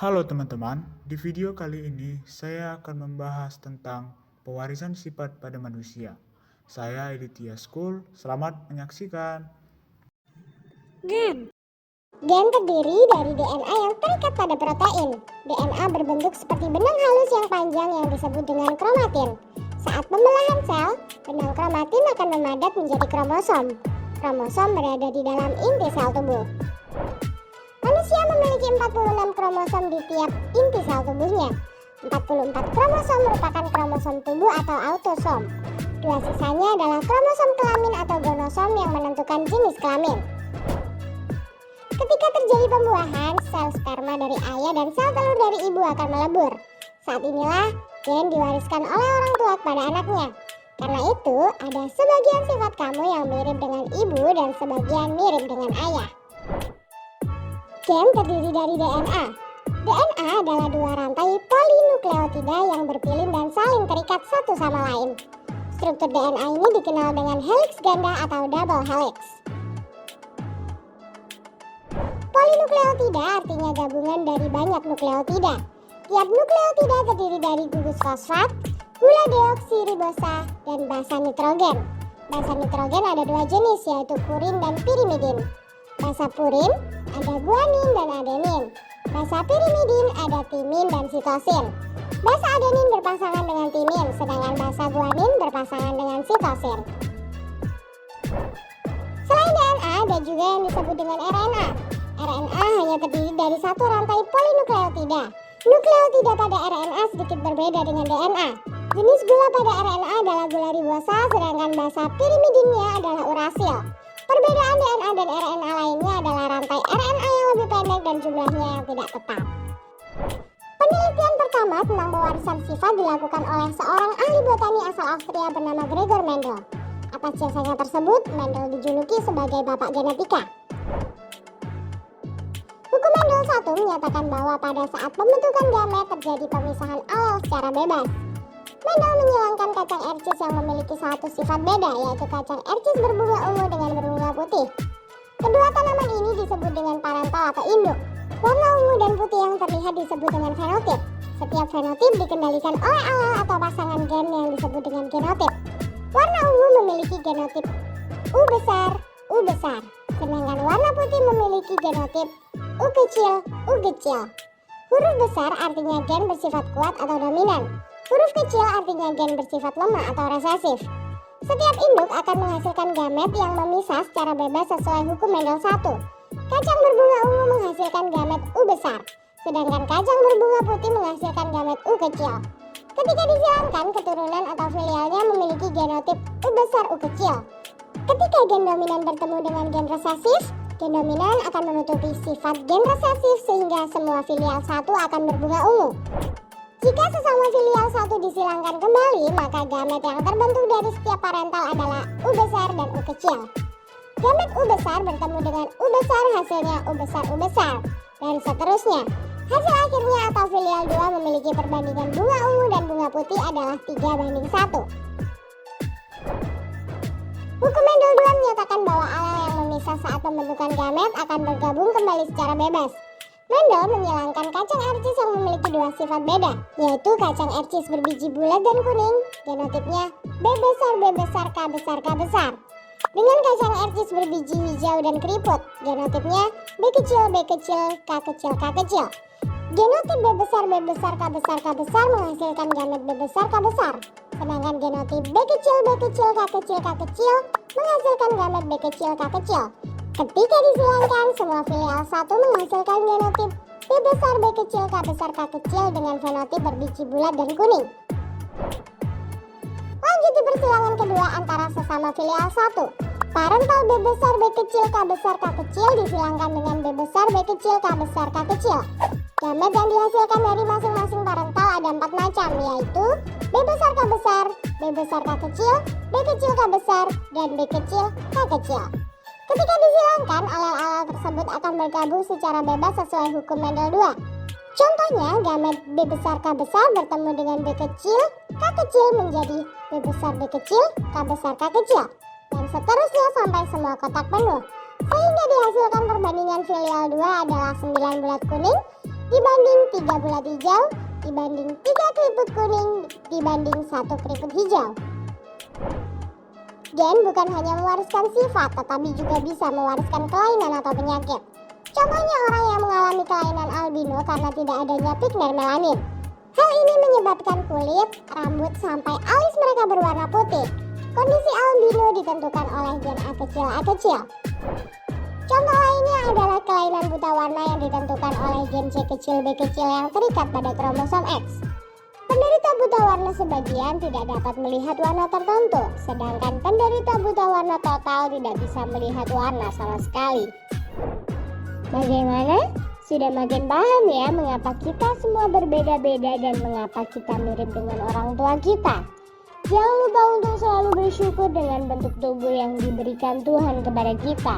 Halo teman-teman, di video kali ini saya akan membahas tentang pewarisan sifat pada manusia. Saya Editya School, selamat menyaksikan. Gen. Gen terdiri dari DNA yang terikat pada protein. DNA berbentuk seperti benang halus yang panjang yang disebut dengan kromatin. Saat pembelahan sel, benang kromatin akan memadat menjadi kromosom. Kromosom berada di dalam inti sel tubuh. Manusia memiliki 46 kromosom di tiap inti sel tubuhnya. 44 kromosom merupakan kromosom tubuh atau autosom. Dua sisanya adalah kromosom kelamin atau gonosom yang menentukan jenis kelamin. Ketika terjadi pembuahan, sel sperma dari ayah dan sel telur dari ibu akan melebur. Saat inilah gen diwariskan oleh orang tua kepada anaknya. Karena itu, ada sebagian sifat kamu yang mirip dengan ibu dan sebagian mirip dengan ayah. Gen terdiri dari DNA. DNA adalah dua rantai polinukleotida yang berpilin dan saling terikat satu sama lain. Struktur DNA ini dikenal dengan helix ganda atau double helix. Polinukleotida artinya gabungan dari banyak nukleotida. Tiap nukleotida terdiri dari gugus fosfat, gula deoksiribosa, dan basa nitrogen. Basa nitrogen ada dua jenis, yaitu purin dan pirimidin. Basa purin ada guanin dan adenin. Basa pirimidin ada timin dan sitosin. Basa adenin berpasangan dengan timin, sedangkan basa guanin berpasangan dengan sitosin. Selain DNA, ada juga yang disebut dengan RNA. RNA hanya terdiri dari satu rantai polinukleotida. Nukleotida pada RNA sedikit berbeda dengan DNA. Jenis gula pada RNA adalah gula ribosa, sedangkan basa pirimidinnya adalah urasil. Perbedaan DNA dan RNA lainnya adalah rantai RNA yang lebih pendek dan jumlahnya yang tidak tetap. Penelitian pertama tentang pewarisan sifat dilakukan oleh seorang ahli botani asal Austria bernama Gregor Mendel. Atas jasanya tersebut, Mendel dijuluki sebagai bapak genetika. Hukum Mendel 1 menyatakan bahwa pada saat pembentukan gamet terjadi pemisahan alel secara bebas. Mendel menyilangkan kacang ercis yang memiliki satu sifat beda, yaitu kacang ercis berbunga ungu dengan berbunga putih. Kedua tanaman ini disebut dengan parental atau induk. Warna ungu dan putih yang terlihat disebut dengan fenotip. Setiap fenotip dikendalikan oleh alel atau pasangan gen yang disebut dengan genotip. Warna ungu memiliki genotip U besar, sedangkan warna putih memiliki genotip U kecil. Huruf besar artinya gen bersifat kuat atau dominan. Huruf kecil artinya gen bersifat lemah atau resesif. Setiap induk akan menghasilkan gamet yang memisah secara bebas sesuai hukum Mendel 1. Kacang berbunga ungu menghasilkan gamet U besar, sedangkan kacang berbunga putih menghasilkan gamet U kecil. Ketika disilangkan, keturunan atau filialnya memiliki genotip U besar U kecil. Ketika gen dominan bertemu dengan gen resesif, gen dominan akan menutupi sifat gen resesif sehingga semua filial 1 akan berbunga ungu. Jika sesama filial 1 disilangkan kembali, maka gamet yang terbentuk dari setiap parental adalah U besar dan U kecil. Gamet U besar bertemu dengan U besar, hasilnya U besar, dan seterusnya. Hasil akhirnya atau filial 2 memiliki perbandingan bunga ungu dan bunga putih adalah 3:1. Hukum Mendel 2 menyatakan bahwa alel yang memisah saat pembentukan gamet akan bergabung kembali secara bebas. Mendel menyilangkan kacang ercis yang memiliki dua sifat beda, yaitu kacang ercis berbiji bulat dan kuning, genotipnya B besar, K besar. Dengan kacang ercis berbiji hijau dan keriput, genotipnya B kecil, K kecil. Genotip B besar, K besar menghasilkan gamet B besar, K besar. Sedangkan genotip B kecil, K kecil menghasilkan gamet B kecil, K kecil. Ketika disilangkan, semua filial 1 menghasilkan genotip B besar, K kecil dengan fenotip berbiji bulat dan kuning. Lanjut di persilangan kedua antara sesama filial 1. Parental B besar, K kecil disilangkan dengan B besar, K kecil. Gamet yang dihasilkan dari masing-masing parental ada 4 macam, yaitu B besar, K besar, K kecil, B kecil, K besar, dan B kecil, K kecil. Ketika disilangkan, alel-alel tersebut akan bergabung secara bebas sesuai hukum Mendel 2. Contohnya, gamet B besar, K besar bertemu dengan B kecil, K kecil menjadi B besar, K besar, K kecil. Dan seterusnya sampai semua kotak penuh. Sehingga dihasilkan perbandingan filial 2 adalah 9 bulat kuning dibanding 3 bulat hijau, dibanding 3 keriput kuning, dibanding 1 keriput hijau. Gen bukan hanya mewariskan sifat, tetapi juga bisa mewariskan kelainan atau penyakit. Contohnya orang yang mengalami kelainan albino karena tidak adanya pigmen melanin. Hal ini menyebabkan kulit, rambut, sampai alis mereka berwarna putih. Kondisi albino ditentukan oleh gen A kecil. Contoh lainnya adalah kelainan buta warna yang ditentukan oleh gen C kecil B kecil yang terikat pada kromosom X. Penderita buta warna sebagian tidak dapat melihat warna tertentu, sedangkan penderita buta warna total tidak bisa melihat warna sama sekali. Bagaimana? Sudah makin paham ya mengapa kita semua berbeda-beda dan mengapa kita mirip dengan orang tua kita. Jangan lupa untuk selalu bersyukur dengan bentuk tubuh yang diberikan Tuhan kepada kita.